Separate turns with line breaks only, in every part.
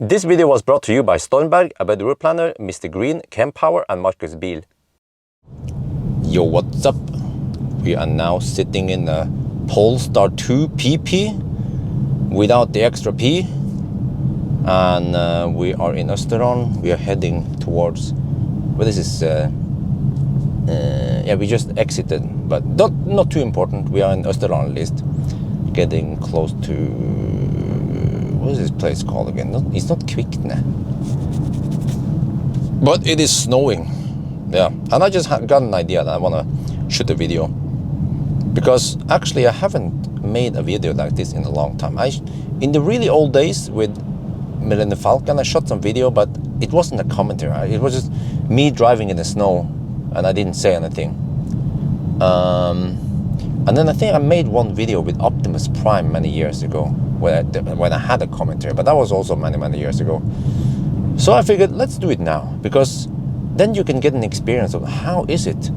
This video was brought to you by Stormberg, a route planner, MisterGreen, Kempower and Marcus Bil. Yo, what's up? We are now sitting in a Polestar 2 PP without the extra P, and we are in Østerdalen. We are heading towards, well, this is yeah, we just exited, but not too important. We are in Østerdalen at least, getting close to, what is this place called again? It's not Kvikne, but it is snowing. Yeah, and I just got an idea that I want to shoot a video, because actually I haven't made a video like this in a long time. In the really old days with Millennium Falcon, I shot some video, but it wasn't a commentary. It was just me driving in the snow, and I didn't say anything. And then I think I made one video with Optimus Prime many years ago, when I had a commentary, but that was also many years ago. So I figured, let's do it now, because then you can get an experience of how is it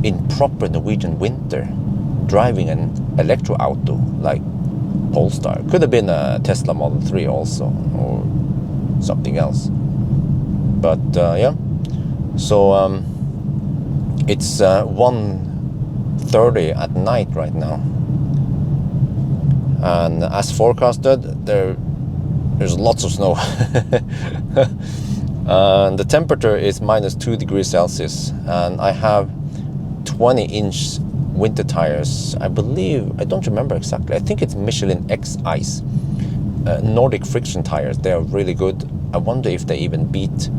in proper Norwegian winter driving an electro auto like Polestar. Could have been a Tesla Model 3 also, or something else. But yeah, so it's 1:30 at night right now, and as forecasted, there's lots of snow. The temperature is -2 degrees Celsius, and I have 20-inch winter tires. I believe, I don't remember exactly, I think it's Michelin X Ice Nordic friction tires. They are really good. I wonder if they even beat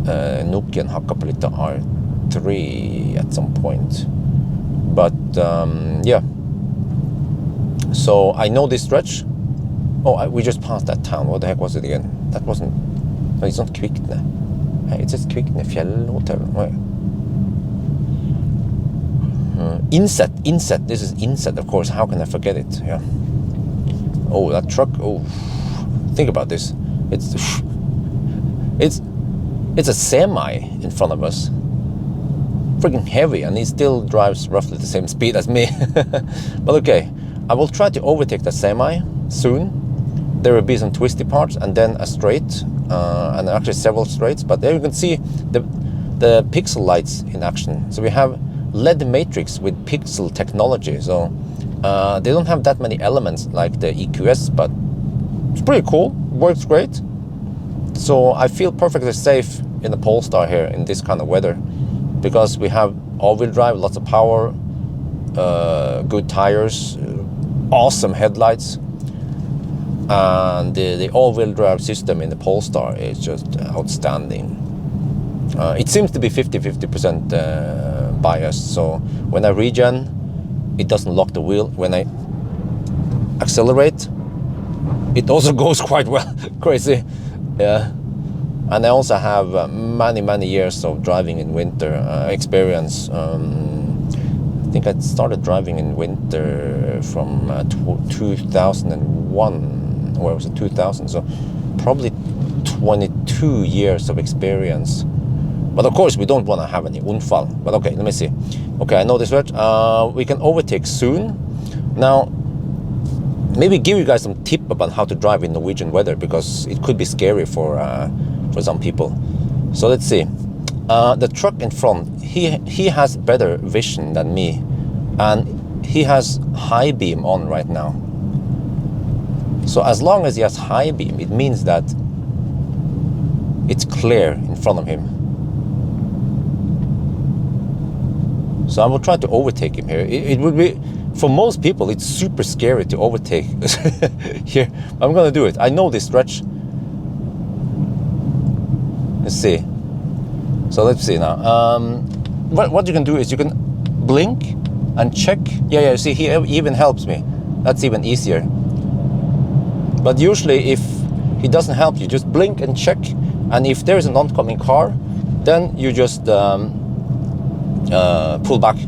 Nokian Hakkapeliitta R3 at some point. But yeah, so I know this stretch. Oh, we just passed that town. What the heck was it again? That wasn't, no, it's not Kvikne. Hey, it says Kvikne Fjellhotel. Wait. Inset. This is Inset, of course. How can I forget it? Yeah. Oh, that truck. Oh, think about this. It's a semi in front of us. Freaking heavy, and he still drives roughly the same speed as me. But okay, I will try to overtake the semi soon. There will be some twisty parts, and then a straight, and actually several straights. But there you can see the pixel lights in action. So we have LED matrix with pixel technology. So they don't have that many elements like the EQS, but it's pretty cool. Works great. So I feel perfectly safe in the Polestar here in this kind of weather, because we have all-wheel drive, lots of power, good tires, awesome headlights, and the all-wheel drive system in the Polestar is just outstanding. It seems to be 50% biased, so when I regen, it doesn't lock the wheel. When I accelerate, it also goes quite well. Crazy. Yeah. And I also have many years of driving in winter experience. I think I started driving in winter from 2001, or was it 2000? So probably 22 years of experience. But of course, we don't want to have any unfall. But okay, let me see. Okay, I know this route. We can overtake soon. Now, maybe give you guys some tip about how to drive in Norwegian weather, because it could be scary for some people. So let's see. The truck in front, he has better vision than me, and he has high beam on right now. So as long as he has high beam, it means that it's clear in front of him. So I will try to overtake him here. It would be, for most people, it's super scary to overtake here. I'm gonna do it. I know this stretch. Let's see. So let's see now. What you can do is you can blink and check. Yeah, you see, he even helps me. That's even easier. But usually if he doesn't help you, just blink and check. And if there is an oncoming car, then you just pull out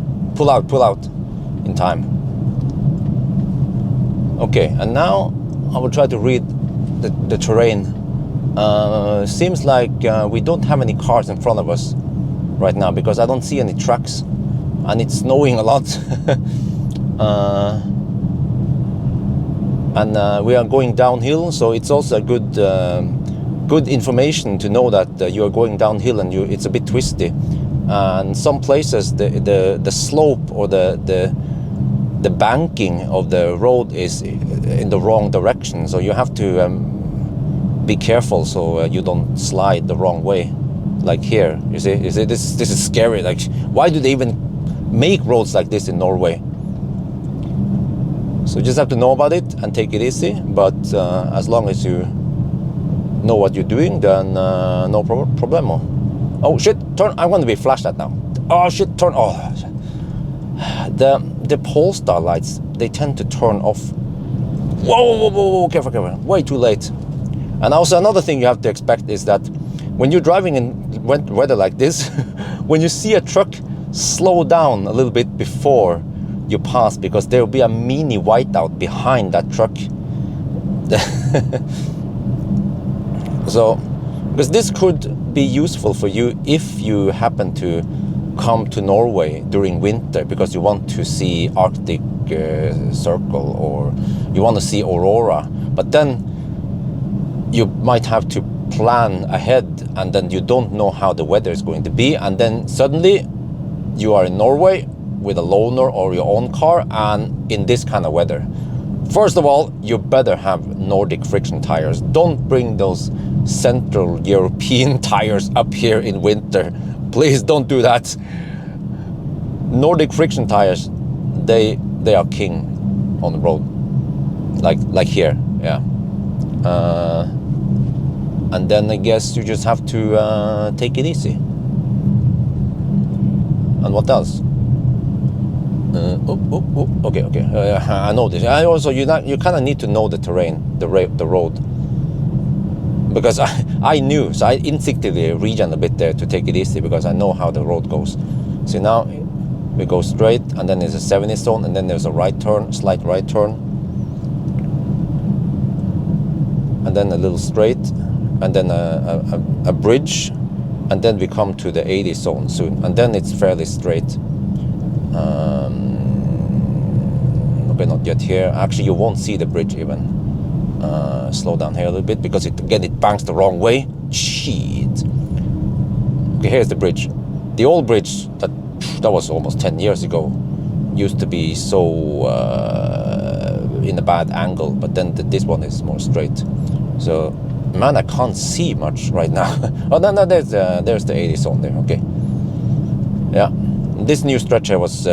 in time. Okay, and now I will try to read the terrain. Seems like we don't have any cars in front of us right now, because I don't see any trucks, and it's snowing a lot. And we are going downhill, so it's also a good good information to know that you are going downhill and it's a bit twisty. And some places the slope or the banking of the road is in the wrong direction, so you have to be careful so you don't slide the wrong way. Like here, you see this is scary. Like, why do they even make roads like this in Norway? So you just have to know about it and take it easy, but as long as you know what you're doing, then no problemo. Oh shit, turn, I want to be flashed at now. Oh shit, turn, oh. The Polestar lights, they tend to turn off. Whoa, careful, way too late. And also another thing you have to expect is that when you're driving in weather like this, when you see a truck, slow down a little bit before you pass, because there will be a mini whiteout behind that truck. So, because this could be useful for you if you happen to come to Norway during winter because you want to see Arctic Circle or you want to see Aurora, but then you might have to plan ahead and then you don't know how the weather is going to be, and then suddenly you are in Norway with a loaner or your own car and in this kind of weather. First of all, you better have Nordic friction tires. Don't bring those Central European tires up here in winter. Please don't do that. Nordic friction tires, they are king on the road. Like here, yeah. And then I guess you just have to take it easy. And what else? Okay. I know this. I also you kind of need to know the terrain, the road, because I knew, so I instinctively regen a bit there to take it easy because I know how the road goes. So now we go straight, and then there's a 70 zone, and then there's a right turn, slight right turn, and then a little straight, and then a bridge, and then we come to the 80 zone soon, and then it's fairly straight. Okay, not yet here. Actually, you won't see the bridge even. Slow down here a little bit because it banks the wrong way. Shit. Okay, here's the bridge. The old bridge that was almost 10 years ago used to be so in a bad angle, but then this one is more straight. So, man, I can't see much right now. Oh no, there's the 80 zone there. Okay. Yeah. This new stretch here was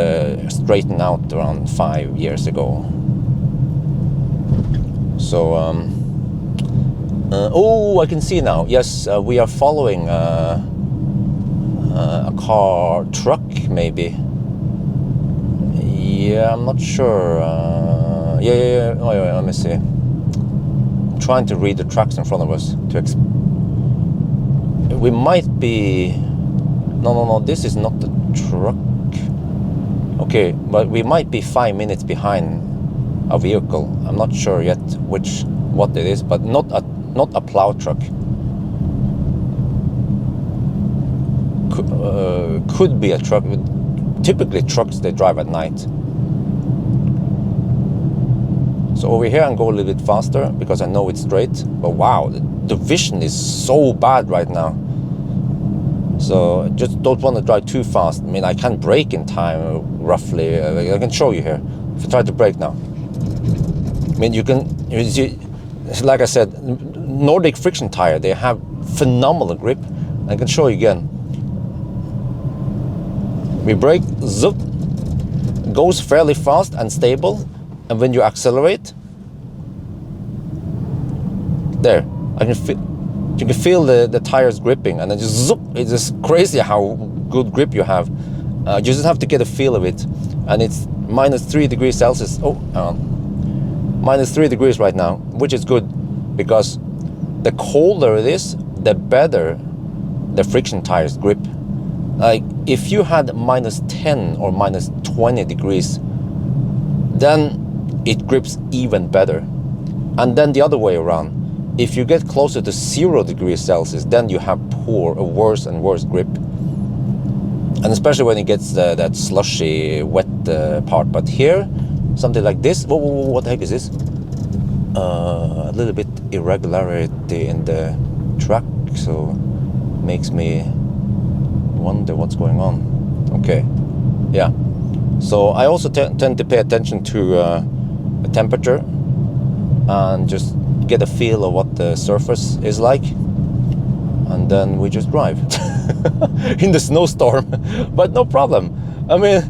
straightened out around 5 years ago. So, oh, I can see now. Yes, we are following a truck, maybe. Yeah, I'm not sure. Yeah. Oh, yeah, let me see. I'm trying to read the tracks in front of us. We might be... No, this is not the truck. Okay, but we might be 5 minutes behind a vehicle. I'm not sure yet what it is, but not a plow truck. Could be a truck. Typically trucks, they drive at night. So over here, I'll go a little bit faster because I know it's straight. But wow, the vision is so bad right now. So just don't want to drive too fast. I mean, I can brake in time, roughly. I can show you here. If you try to brake now. I mean, you see, like I said, Nordic friction tire, they have phenomenal grip. I can show you again. We brake, zoop, goes fairly fast and stable. And when you accelerate, there, you can feel the tires gripping, and then just zoop. It's just crazy how good grip you have. You just have to get a feel of it. And it's -3 degrees Celsius. -3 degrees right now, which is good because the colder it is, the better the friction tires grip. Like if you had -10 or -20 degrees, then it grips even better. And then the other way around, if you get closer to 0 degrees Celsius, then you have a worse and worse grip. And especially when it gets that slushy, wet part. But here, something like this, what the heck is this? A little bit irregularity in the track, so makes me wonder what's going on. Okay, yeah. So I also tend to pay attention to the temperature and just get a feel of what the surface is like, and then we just drive in the snowstorm. But no problem. I mean,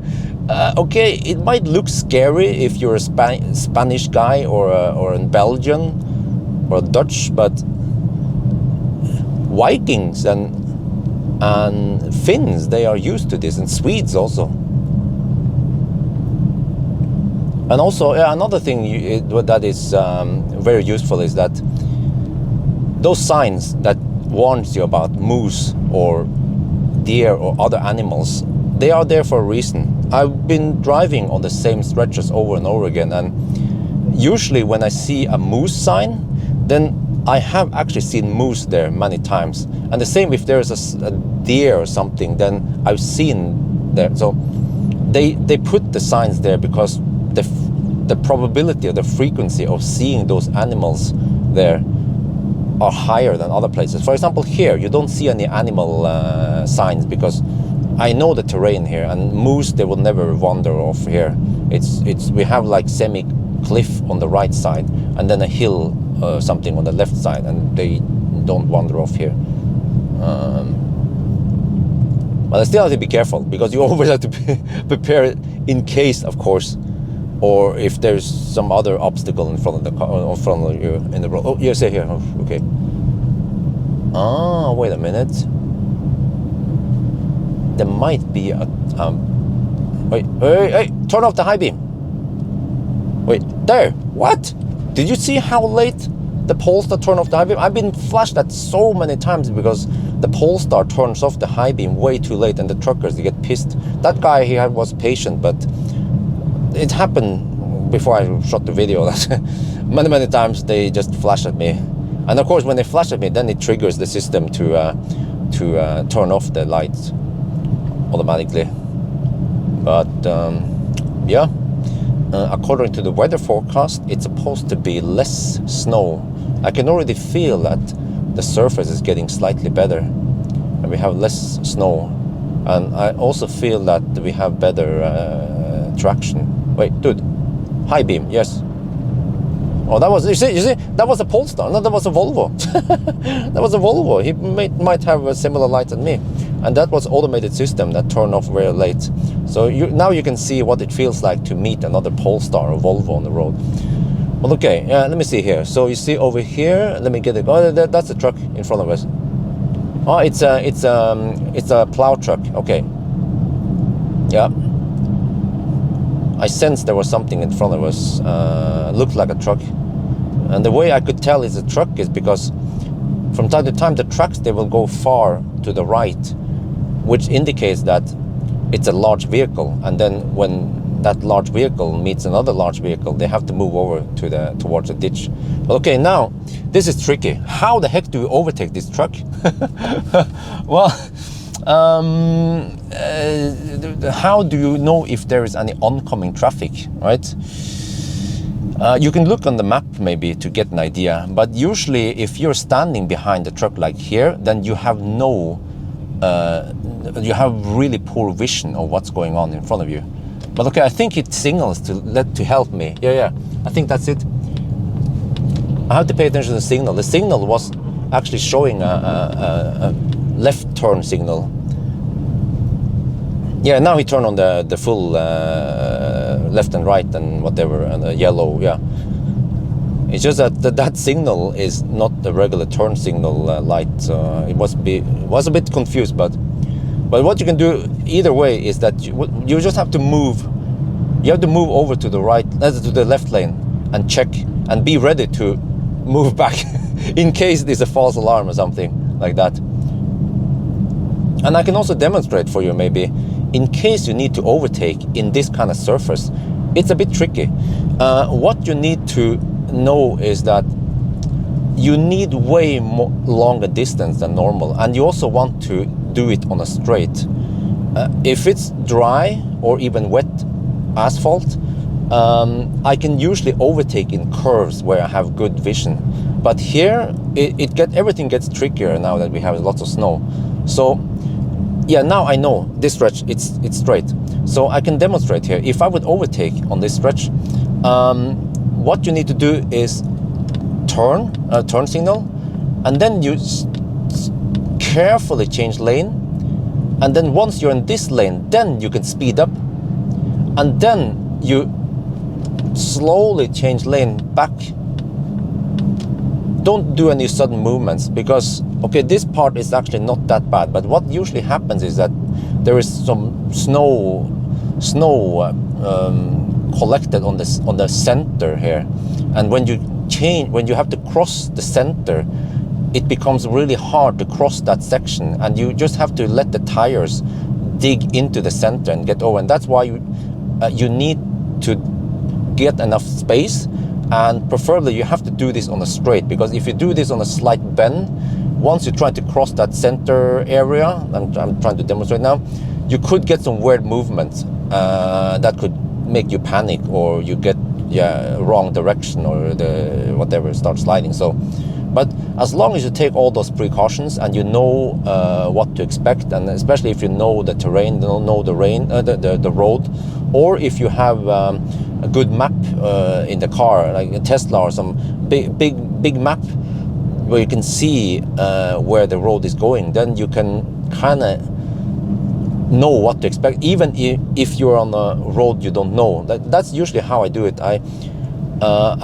okay, it might look scary if you're a Spanish guy or a Belgian or a Dutch, but Vikings and Finns, they are used to this, and Swedes also. And also, another thing that is very useful is that those signs that warns you about moose or deer or other animals, they are there for a reason. I've been driving on the same stretches over and over again, and usually when I see a moose sign, then I have actually seen moose there many times. And the same if there's a deer or something, then I've seen there. So they put the signs there because the probability or the frequency of seeing those animals there are higher than other places. For example, here you don't see any animal signs because I know the terrain here, and moose, they will never wander off here. We have like semi-cliff on the right side and then a hill something on the left side, and they don't wander off here. But I still have to be careful because you always have to be prepared in case, of course, or if there's some other obstacle in front of the car, or in front of you in the road. Oh, yes, here. Oh, okay. Ah, wait a minute. There might be a wait, turn off the high beam. Wait, there. What? Did you see how late the Polestar turned off the high beam? I've been flashed at so many times because the Polestar turns off the high beam way too late, and the truckers, they get pissed. That guy here was patient, but it happened before I shot the video that many times they just flash at me. And of course, when they flash at me, then it triggers the system to turn off the lights automatically. But yeah, according to the weather forecast, it's supposed to be less snow. I can already feel that the surface is getting slightly better and we have less snow. And I also feel that we have better traction. Wait, dude, high beam, yes. Oh, that was, you see, that was a Polestar. No, that was a Volvo. That was a Volvo. He might have a similar light than me. And that was automated system that turned off very late. So now you can see what it feels like to meet another Polestar or Volvo on the road. Well, okay, let me see here. So you see over here, let me get it. Oh, that's the truck in front of us. Oh, it's a plow truck. Okay. Yeah. I sensed there was something in front of us. Looked like a truck. And the way I could tell it's a truck is because from time to time the trucks, they will go far to the right, which indicates that it's a large vehicle. And then when that large vehicle meets another large vehicle, they have to move over towards the ditch. But okay, now this is tricky. How the heck do we overtake this truck? Well, how do you know if there is any oncoming traffic, right? You can look on the map maybe to get an idea, but usually if you're standing behind the truck like here, then you have you have really poor vision of what's going on in front of you. But okay, I think it signals to help me. Yeah, I think that's it. I have to pay attention to the signal. The signal was actually showing a left turn signal. Yeah, now he turned on the full left and right and whatever, and the yellow, yeah. It's just that signal is not a regular turn signal light, so it was a bit confused, but what you can do either way is that you just have to move. You have to move over to the right, to the left lane, and check and be ready to move back in case there's a false alarm or something like that. And I can also demonstrate for you maybe, in case you need to overtake in this kind of surface, it's a bit tricky. What you need to know is that you need way longer distance than normal, and you also want to do it on a straight. If it's dry or even wet asphalt, I can usually overtake in curves where I have good vision. But here, everything gets trickier now that we have lots of snow. So, yeah, now I know this stretch, it's straight. So I can demonstrate here. If I would overtake on this stretch, what you need to do is turn signal, and then you carefully change lane. And then once you're in this lane, then you can speed up. And then you slowly change lane back. Don't do any sudden movements, because, okay, this part is actually not that bad. But what usually happens is that there is some snow collected on the center here. And when you have to cross the center, it becomes really hard to cross that section, and you just have to let the tires dig into the center and get over. And that's why you need to get enough space, and preferably you have to do this on a straight, because if you do this on a slight bend, once you try to cross that center area, I'm trying to demonstrate now, you could get some weird movements that could make you panic, or you get wrong direction, or the whatever start sliding. So, but as long as you take all those precautions and you know what to expect, and especially if you know the terrain, know the road, or if you have a good map in the car, like a Tesla or some big map where you can see where the road is going, then you can kind of know what to expect, even if you're on a road you don't know. That's usually how I do it. I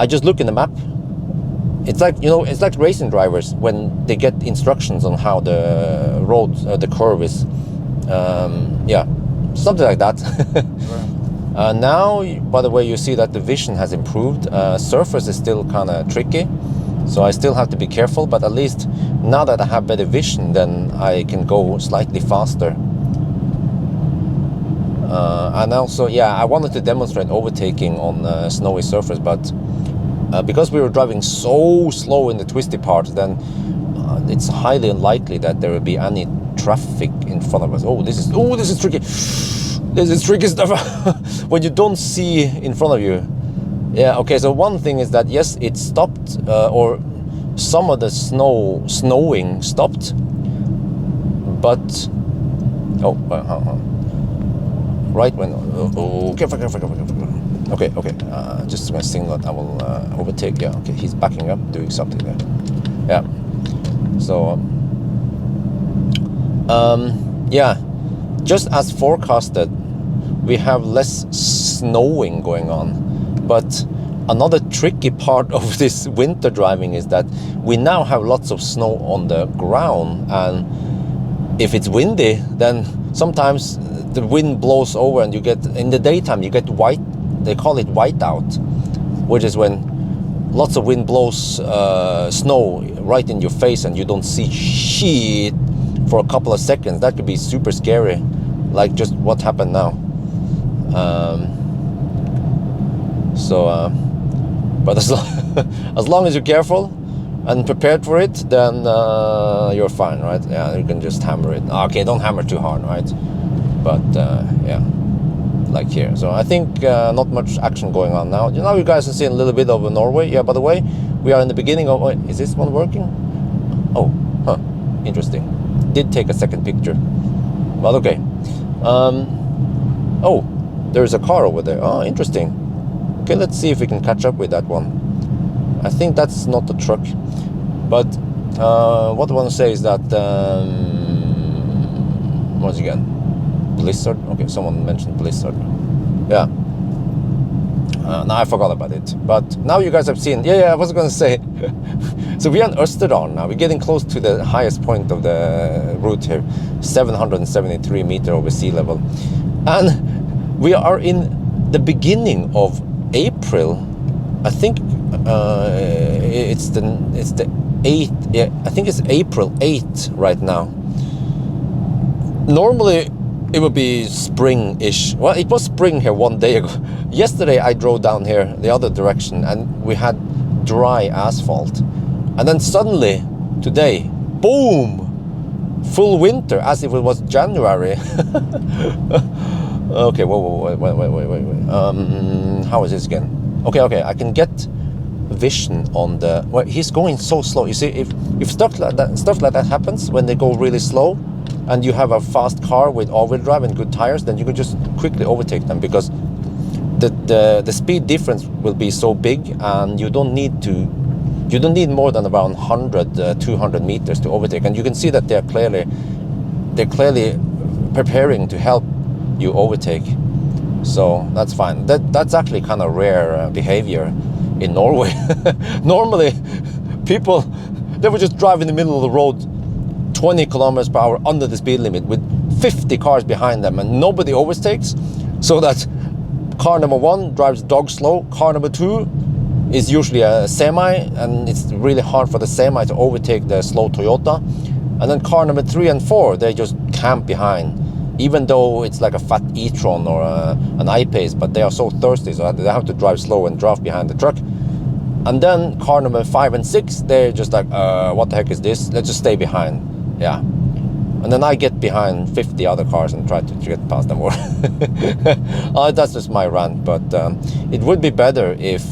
just look in the map. It's like, you know, it's like racing drivers when they get instructions on how the road, the curve is. Yeah, something like that. Now, by the way, you see that the vision has improved. Surface is still kind of tricky, so I still have to be careful. But at least now that I have better vision, then I can go slightly faster. And also, yeah, I wanted to demonstrate overtaking on a snowy surface, but because we were driving so slow in the twisty part, then it's highly unlikely that there will be any traffic in front of us. Oh, this is tricky. This is tricky stuff. When you don't see in front of you. Yeah, okay, so one thing is that, yes, it stopped, or some of the snowing stopped, but, right when, careful. Okay, just gonna signal that I will overtake. Yeah, okay, he's backing up, doing something there. Yeah, so, yeah, just as forecasted, we have less snowing going on. But another tricky part of this winter driving is that we now have lots of snow on the ground, and if it's windy, then sometimes the wind blows over, and you get, in the daytime, you get white. They call it whiteout, which is when lots of wind blows snow right in your face and you don't see shit for a couple of seconds. That could be super scary, like just what happened now. But as long as you're careful and prepared for it, then you're fine, right? Yeah, you can just hammer it. Okay, don't hammer too hard, right? But yeah, like here. So I think not much action going on now. You know, you guys are seeing a little bit of Norway. Yeah, by the way, we are in the beginning of... is this one working? Oh, huh, interesting. Did take a second picture. But okay. Oh, there's a car over there. Oh, interesting. Okay, let's see if we can catch up with that one. I think that's not a truck. But what I want to say is that... once again, Blizzard. Okay, someone mentioned Blizzard. Yeah. Now I forgot about it. But now you guys have seen... Yeah, I was going to say... So we're on Østerdalen now. We're getting close to the highest point of the route here. 773 meters over sea level. And we are in the beginning of April. I think it's the 8th. Yeah, I think it's April 8th right now. Normally it would be spring-ish. Well, it was spring here one day ago. Yesterday I drove down here the other direction and we had dry asphalt. And then suddenly, today, boom! Full winter, as if it was January. Okay, wait. How is this again? Okay, I can get vision on the, well, he's going so slow. You see, if stuff like that happens when they go really slow, and you have a fast car with all-wheel drive and good tires, then you can just quickly overtake them, because the speed difference will be so big, and you don't need more than around 100 200 meters to overtake. And you can see that they're clearly preparing to help you overtake. So that's fine. That's actually kind of rare behavior in Norway. Normally people, they would just drive in the middle of the road 20 kilometers per hour under the speed limit with 50 cars behind them, and nobody overtakes, so that car number 1 drives dog slow, car number 2 is usually a semi, and it's really hard for the semi to overtake the slow Toyota. And then car number 3 and 4, they just camp behind, even though it's like a fat e-tron or an I-Pace, but they are so thirsty, so they have to drive slow and draft behind the truck. And then car number 5 and 6, they're just like, what the heck is this? Let's just stay behind. Yeah. And then I get behind 50 other cars and try to get past them more. That's just my rant, but it would be better if,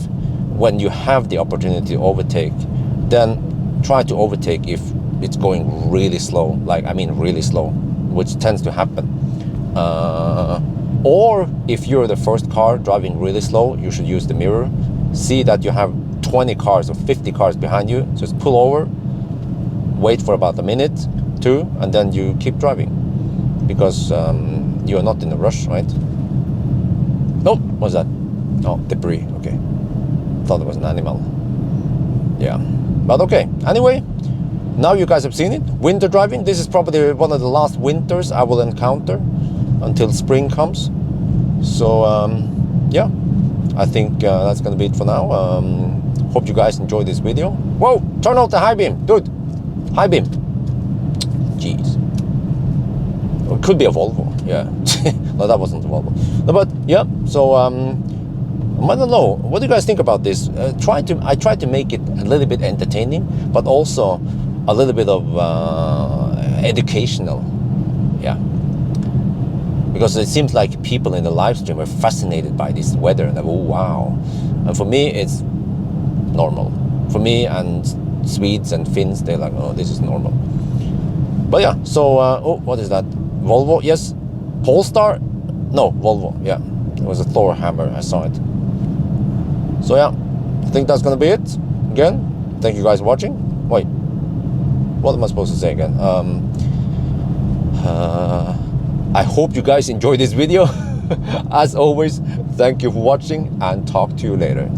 when you have the opportunity to overtake, then try to overtake if it's going really slow, like, I mean really slow, which tends to happen. Or if you're the first car driving really slow, you should use the mirror. See that you have 20 cars or 50 cars behind you, just pull over, wait for about a minute, 2, and then you keep driving, because you're not in a rush, right? Oh, what's that? Oh, debris, okay. Thought it was an animal. Yeah, but okay. Anyway, now you guys have seen it. Winter driving. This is probably one of the last winters I will encounter until spring comes. So yeah, I think that's gonna be it for now. Hope you guys enjoyed this video. Whoa, turn out the high beam, dude. High beam. Jeez. It could be a Volvo, yeah. No, that wasn't a Volvo. No, but yeah, so I don't know. What do you guys think about this? I tried to make it a little bit entertaining, but also a little bit of educational. Yeah. Because it seems like people in the live stream are fascinated by this weather, and like, oh wow. And for me, it's normal. For me and Swedes and Finns, they're like, oh, this is normal. But yeah, so oh, what is that? Volvo? Yes. Polestar? No, Volvo. Yeah, it was a Thor hammer. I saw it. So yeah, I think that's gonna be it. Again, thank you guys for watching. Wait, what am I supposed to say again? I hope you guys enjoyed this video. As always, thank you for watching, and talk to you later.